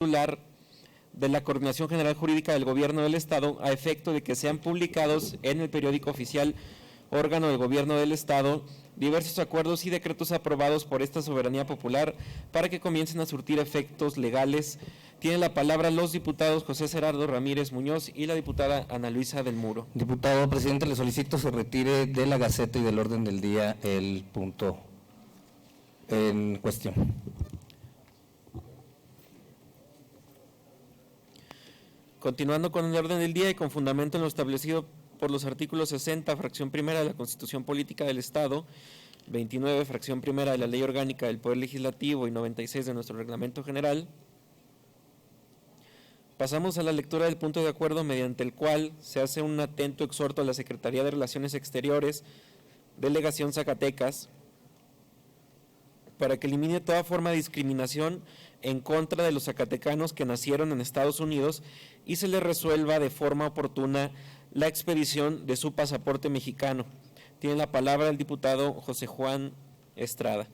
titular de la Coordinación General Jurídica del Gobierno del Estado a efecto de que sean publicados en el periódico oficial órgano del Gobierno del Estado diversos acuerdos y decretos aprobados por esta soberanía popular para que comiencen a surtir efectos legales. Tienen la palabra los diputados José Gerardo Ramírez Muñoz y la diputada Ana Luisa del Muro. Diputado presidente, le solicito se retire de la Gaceta y del orden del día el punto en cuestión. Continuando con el orden del día y con fundamento en lo establecido por los artículos 60, fracción primera de la Constitución Política del Estado, 29, fracción primera de la Ley Orgánica del Poder Legislativo y 96 de nuestro Reglamento General, pasamos a la lectura del punto de acuerdo mediante el cual se hace un atento exhorto a la Secretaría de Relaciones Exteriores, Delegación Zacatecas, para que elimine toda forma de discriminación en contra de los zacatecanos que nacieron en Estados Unidos y se les resuelva de forma oportuna la expedición de su pasaporte mexicano. Tiene la palabra el diputado José Juan Estrada.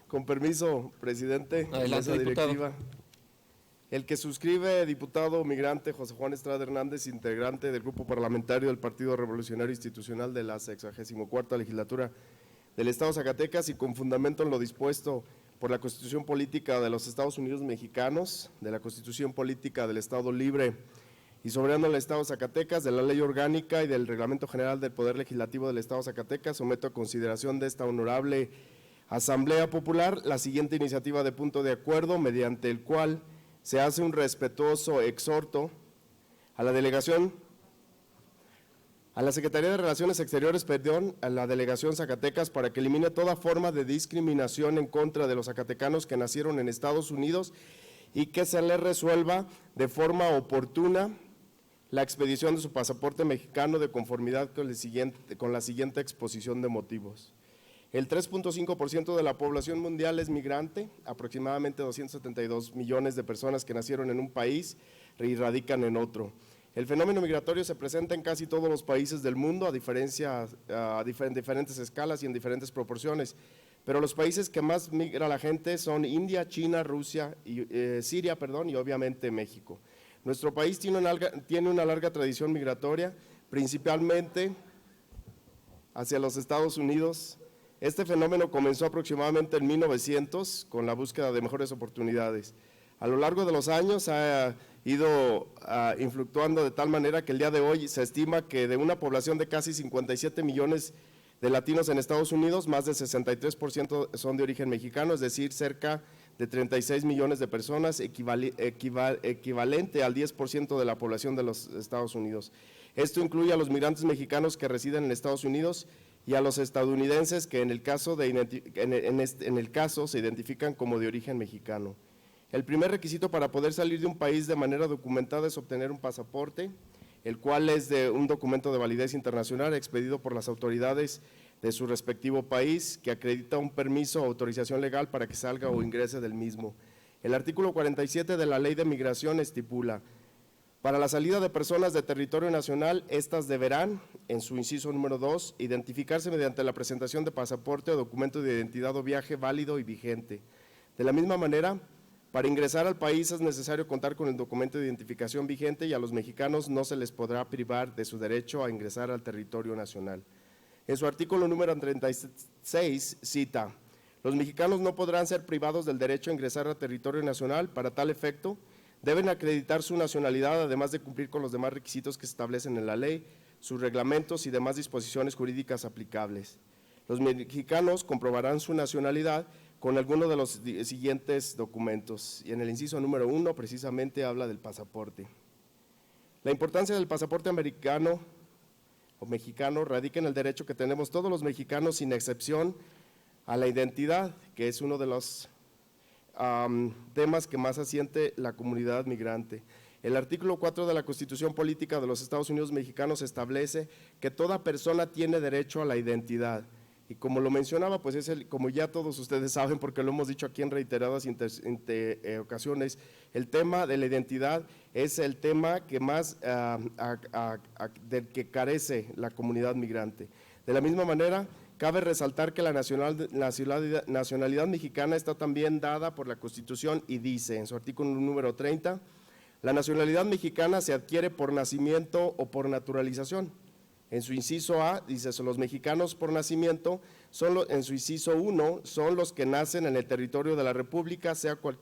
Con permiso, presidente, adelante, mesa diputado. directiva. El que suscribe, diputado migrante José Juan Estrada Hernández, integrante del Grupo Parlamentario del Partido Revolucionario Institucional de la 64ª Legislatura del Estado de Zacatecas y con fundamento en lo dispuesto por la Constitución Política de los Estados Unidos Mexicanos, de la Constitución Política del Estado Libre y Soberano del Estado de Zacatecas, de la Ley Orgánica y del Reglamento General del Poder Legislativo del Estado de Zacatecas, someto a consideración de esta honorable Asamblea Popular la siguiente iniciativa de punto de acuerdo mediante el cual se hace un respetuoso exhorto a la Secretaría de Relaciones Exteriores, a la Delegación Zacatecas para que elimine toda forma de discriminación en contra de los zacatecanos que nacieron en Estados Unidos y que se les resuelva de forma oportuna la expedición de su pasaporte mexicano de conformidad con la siguiente exposición de motivos. El 3.5% de la población mundial es migrante, aproximadamente 272 millones de personas que nacieron en un país y radican en otro. El fenómeno migratorio se presenta en casi todos los países del mundo, en diferentes escalas y en diferentes proporciones, pero los países que más migra la gente son India, China, Rusia, Siria y obviamente México. Nuestro país tiene una larga tradición migratoria, principalmente hacia los Estados Unidos. Este fenómeno comenzó aproximadamente en 1900 con la búsqueda de mejores oportunidades. A lo largo de los años ha ido influctuando de tal manera que el día de hoy se estima que de una población de casi 57 millones de latinos en Estados Unidos, más del 63% son de origen mexicano, es decir, cerca de 36 millones de personas, equivalente al 10% de la población de los Estados Unidos. Esto incluye a los migrantes mexicanos que residen en Estados Unidos y a los estadounidenses que en el caso se identifican como de origen mexicano. El primer requisito para poder salir de un país de manera documentada es obtener un pasaporte, el cual es de un documento de validez internacional expedido por las autoridades de su respectivo país que acredita un permiso o autorización legal para que salga o ingrese del mismo. El artículo 47 de la Ley de Migración estipula: para la salida de personas de territorio nacional, estas deberán, en su inciso número 2, identificarse mediante la presentación de pasaporte o documento de identidad o viaje válido y vigente. De la misma manera, para ingresar al país es necesario contar con el documento de identificación vigente y a los mexicanos no se les podrá privar de su derecho a ingresar al territorio nacional. En su artículo número 36 cita: los mexicanos no podrán ser privados del derecho a ingresar al territorio nacional. Para tal efecto, deben acreditar su nacionalidad, además de cumplir con los demás requisitos que se establecen en la ley, sus reglamentos y demás disposiciones jurídicas aplicables. Los mexicanos comprobarán su nacionalidad con alguno de los siguientes documentos, y en el inciso número 1 precisamente habla del pasaporte. La importancia del pasaporte americano o mexicano radica en el derecho que tenemos todos los mexicanos sin excepción a la identidad, que es uno de los temas que más asiente la comunidad migrante. El artículo 4 de la Constitución Política de los Estados Unidos Mexicanos establece que toda persona tiene derecho a la identidad. Y como lo mencionaba, pues como ya todos ustedes saben, porque lo hemos dicho aquí en reiteradas ocasiones, el tema de la identidad es el tema que más del que carece la comunidad migrante. De la misma manera, cabe resaltar que la nacionalidad mexicana está también dada por la Constitución y dice en su artículo número 30, la nacionalidad mexicana se adquiere por nacimiento o por naturalización. En su inciso A dice, los mexicanos por nacimiento, en su inciso 1, son los que nacen en el territorio de la República, sea cual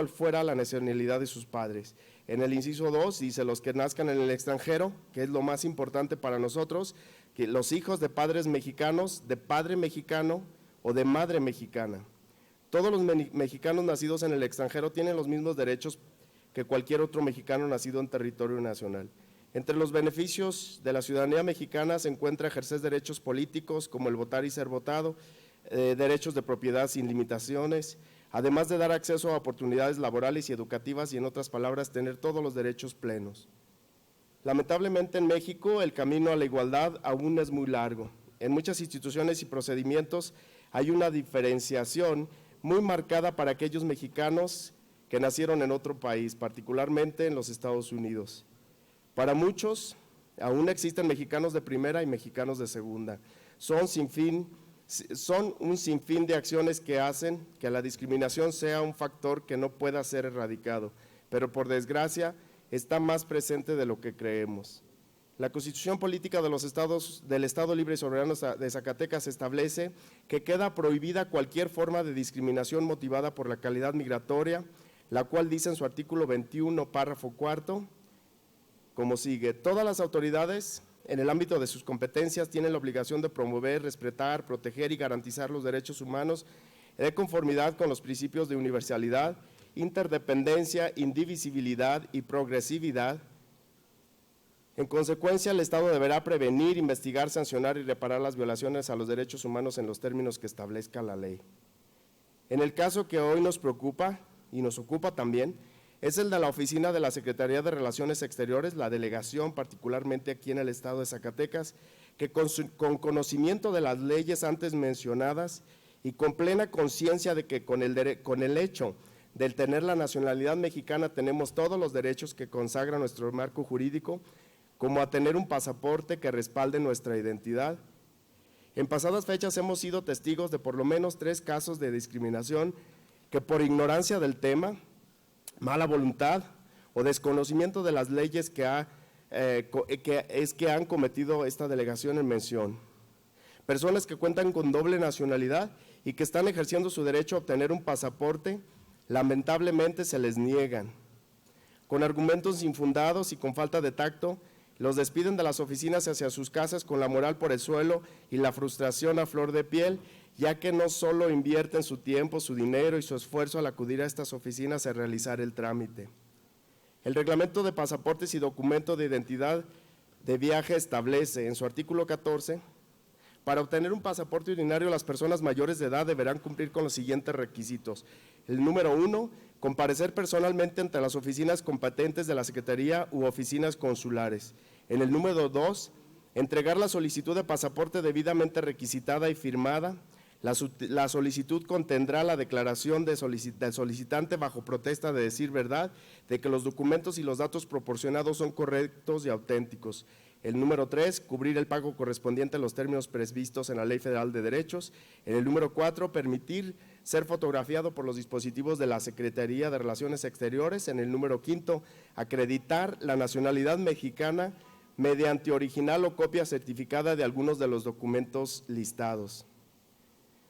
fuera la nacionalidad de sus padres. En el inciso 2 dice, los que nazcan en el extranjero, que es lo más importante para nosotros, que los hijos de padres mexicanos, de padre mexicano o de madre mexicana. Todos los mexicanos nacidos en el extranjero tienen los mismos derechos que cualquier otro mexicano nacido en territorio nacional. Entre los beneficios de la ciudadanía mexicana se encuentra ejercer derechos políticos como el votar y ser votado, derechos de propiedad sin limitaciones, además de dar acceso a oportunidades laborales y educativas y, en otras palabras, tener todos los derechos plenos. Lamentablemente en México el camino a la igualdad aún es muy largo. En muchas instituciones y procedimientos hay una diferenciación muy marcada para aquellos mexicanos que nacieron en otro país, particularmente en los Estados Unidos. Para muchos, aún existen mexicanos de primera y mexicanos de segunda. Son un sinfín de acciones que hacen que la discriminación sea un factor que no pueda ser erradicado, pero por desgracia está más presente de lo que creemos. La Constitución Política del Estado Libre y Soberano de Zacatecas establece que queda prohibida cualquier forma de discriminación motivada por la calidad migratoria, la cual dice en su artículo 21, párrafo 4, como sigue: todas las autoridades en el ámbito de sus competencias tienen la obligación de promover, respetar, proteger y garantizar los derechos humanos de conformidad con los principios de universalidad, interdependencia, indivisibilidad y progresividad. En consecuencia, el Estado deberá prevenir, investigar, sancionar y reparar las violaciones a los derechos humanos en los términos que establezca la ley. En el caso que hoy nos preocupa y nos ocupa también, es el de la oficina de la Secretaría de Relaciones Exteriores, la delegación, particularmente aquí en el estado de Zacatecas, que con conocimiento de las leyes antes mencionadas y con plena conciencia de que con el hecho de tener la nacionalidad mexicana tenemos todos los derechos que consagra nuestro marco jurídico, como a tener un pasaporte que respalde nuestra identidad. En pasadas fechas hemos sido testigos de por lo menos 3 casos de discriminación que por ignorancia del tema, mala voluntad o desconocimiento de las leyes que han cometido esta delegación en mención. Personas que cuentan con doble nacionalidad y que están ejerciendo su derecho a obtener un pasaporte, lamentablemente se les niegan. Con argumentos infundados y con falta de tacto, los despiden de las oficinas hacia sus casas con la moral por el suelo y la frustración a flor de piel, ya que no solo invierten su tiempo, su dinero y su esfuerzo al acudir a estas oficinas a realizar el trámite. El reglamento de pasaportes y documento de identidad de viaje establece en su artículo 14, para obtener un pasaporte ordinario las personas mayores de edad deberán cumplir con los siguientes requisitos. El número 1, comparecer personalmente ante las oficinas competentes de la Secretaría u oficinas consulares. En el número 2, entregar la solicitud de pasaporte debidamente requisitada y firmada. La solicitud contendrá la declaración del solicitante bajo protesta de decir verdad, de que los documentos y los datos proporcionados son correctos y auténticos. El número 3, cubrir el pago correspondiente a los términos previstos en la Ley Federal de Derechos. En el número 4, permitir ser fotografiado por los dispositivos de la Secretaría de Relaciones Exteriores. En el número 5, acreditar la nacionalidad mexicana mediante original o copia certificada de algunos de los documentos listados.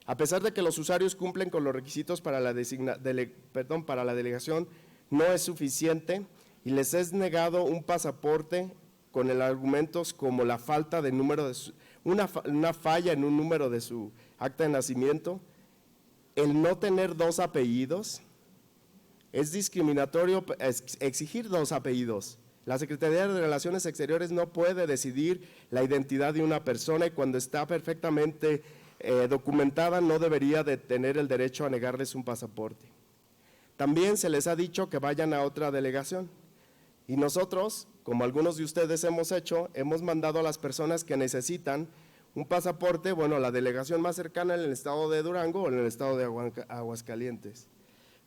A pesar de que los usuarios cumplen con los requisitos para la delegación, no es suficiente y les es negado un pasaporte con el argumentos como la falta de número de una falla en un número de su acta de nacimiento, el no tener 2 apellidos. Es discriminatorio exigir 2 apellidos. La Secretaría de Relaciones Exteriores no puede decidir la identidad de una persona y cuando está perfectamente documentada no debería de tener el derecho a negarles un pasaporte. También se les ha dicho que vayan a otra delegación y nosotros, como algunos de ustedes hemos hecho, hemos mandado a las personas que necesitan Un pasaporte, bueno, la delegación más cercana en el estado de Durango o en el estado de Aguascalientes.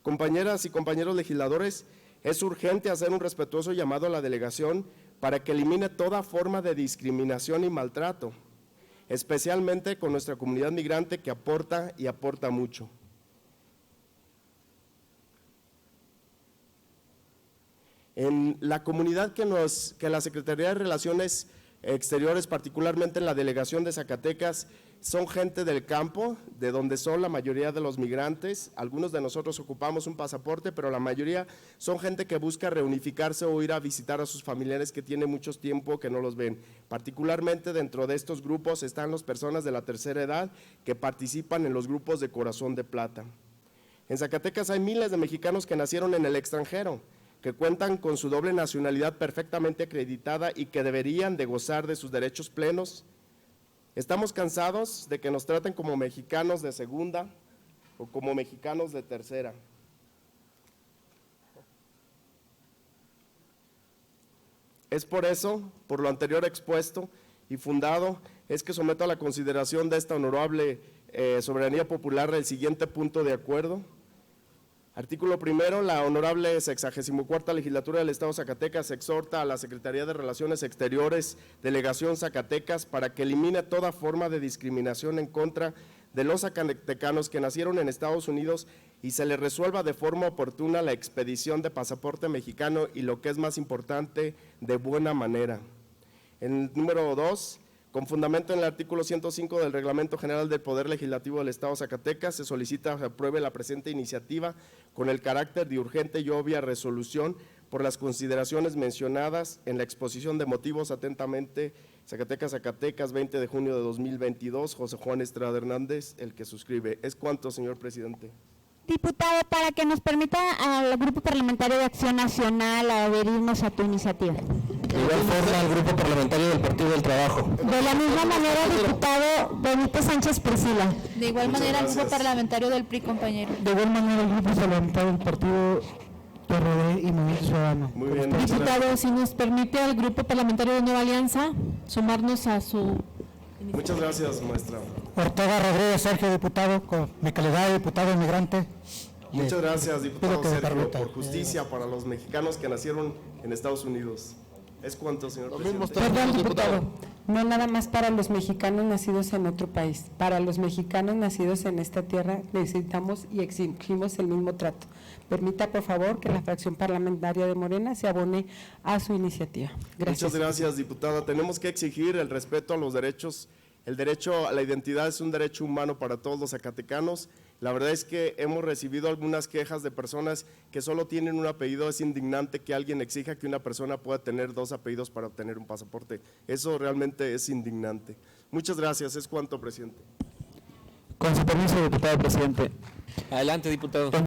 Compañeras y compañeros legisladores, es urgente hacer un respetuoso llamado a la delegación para que elimine toda forma de discriminación y maltrato, especialmente con nuestra comunidad migrante que aporta y aporta mucho. En la comunidad que la Secretaría de Relaciones Exteriores, particularmente en la delegación de Zacatecas, son gente del campo, de donde son la mayoría de los migrantes. Algunos de nosotros ocupamos un pasaporte, pero la mayoría son gente que busca reunificarse o ir a visitar a sus familiares que tiene mucho tiempo que no los ven. Particularmente dentro de estos grupos están las personas de la tercera edad que participan en los grupos de Corazón de Plata. En Zacatecas hay miles de mexicanos que nacieron en el extranjero, que cuentan con su doble nacionalidad perfectamente acreditada y que deberían de gozar de sus derechos plenos. Estamos cansados de que nos traten como mexicanos de segunda o como mexicanos de tercera. Es por eso, por lo anterior expuesto y fundado, es que someto a la consideración de esta honorable soberanía popular el siguiente punto de acuerdo. Artículo primero, la honorable 64ª Legislatura del Estado de Zacatecas exhorta a la Secretaría de Relaciones Exteriores, Delegación Zacatecas, para que elimine toda forma de discriminación en contra de los zacatecanos que nacieron en Estados Unidos y se les resuelva de forma oportuna la expedición de pasaporte mexicano y, lo que es más importante, de buena manera. En número 2, con fundamento en el artículo 105 del Reglamento General del Poder Legislativo del Estado de Zacatecas, se solicita que apruebe la presente iniciativa con el carácter de urgente y obvia resolución por las consideraciones mencionadas en la exposición de motivos. Atentamente, Zacatecas, 20 de junio de 2022, José Juan Estrada Hernández, el que suscribe. Es cuanto, señor presidente. Diputado, para que nos permita al Grupo Parlamentario de Acción Nacional adherirnos a tu iniciativa. De igual forma, el Grupo Parlamentario del Partido del Trabajo. De la misma manera, diputado Benito Sánchez Priscila. De igual manera, el Grupo Parlamentario del PRI, compañero. De igual manera, el Grupo Parlamentario del Partido PRD y Movimiento Ciudadano. Muy bien, muchas Diputado, gracias. si nos permite al Grupo Parlamentario de Nueva Alianza sumarnos a su… Muchas gracias, maestra. Ortega Rodríguez Sergio, diputado, con mi calidad de diputado inmigrante. Muchas gracias, diputado pido que me Sergio, permita. por justicia para los mexicanos que nacieron en Estados Unidos. Es cuanto, señor presidente. Perdón, diputado, no nada más para los mexicanos nacidos en otro país, para los mexicanos nacidos en esta tierra necesitamos y exigimos el mismo trato. Permita, por favor, que la fracción parlamentaria de Morena se abone a su iniciativa. Gracias. Muchas gracias, diputada. Tenemos que exigir el respeto a los derechos. El derecho a la identidad es un derecho humano para todos los zacatecanos. La verdad es que hemos recibido algunas quejas de personas que solo tienen un apellido. Es indignante que alguien exija que una persona pueda tener dos apellidos para obtener un pasaporte. Eso realmente es indignante. Muchas gracias. Es cuanto, presidente. Con su permiso, diputado presidente. Adelante, diputado.